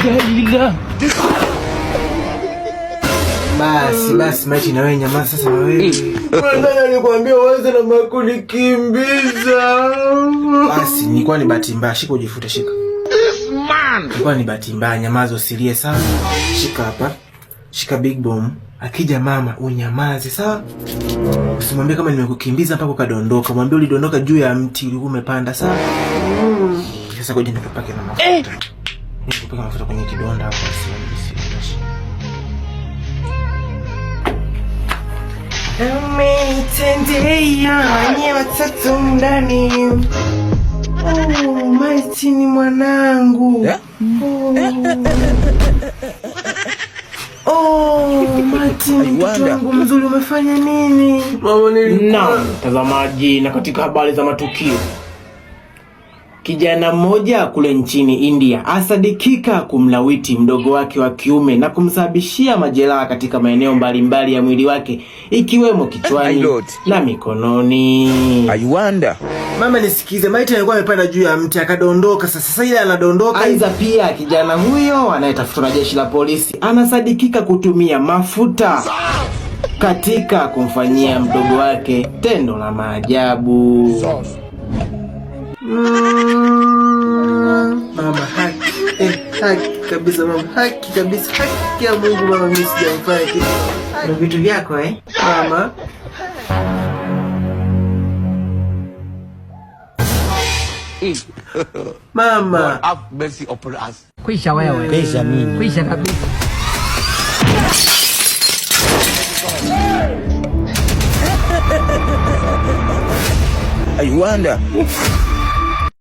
Jalila. Basi maiti na wewe nyamaza sasa na wewe. Mbona nilikwambia uanze na makunikimbiza? Basi nilikuwa ni bahati mbaya, shika ujifute shika. Nilikuwa ni bahati mbaya, nyamaza usilie sawa. Shika hapa. Shika big bomb. Akija mama unyamaze sawa? Usimwambie kama nimekukimbiza mpaka ukadondoka. Mwambie ulidondoka juu ya mti ulikuwa umepanda sawa? Sasa ngoja nikupake na mafuta. Nikupake mafuta kwenye kidonda hapo asione. Umenitendea wenye watatu ndani. Maiti ni mwanangu. Maiti ni mtoto wangu mzuri, umefanya nini? Mama nilikuwa. Naam, mtazamaji, na katika habari za matukio. Kijana mmoja kule nchini India asadikika kumlawiti mdogo wake wa kiume na kumsababishia majeraha katika maeneo mbalimbali ya mwili wake ikiwemo kichwani na mikononi. I wonder. Mama nisikize, maiti alikuwa amepanda juu ya mti akadondoka. Sasa ile anadondoka. Aidha pia kijana huyo anayetafutwa na jeshi la polisi anasadikika kutumia mafuta katika kumfanyia mdogo wake tendo la maajabu. Mama haki. Haki kabisa mama, haki kabisa, haki ya Mungu mama, mimi sijamfanya kitu. Ni vitu vyako mama. Mama, have mercy upon us. Kwisha wewe. Kwisha mimi. Kwisha kabisa. I wonder.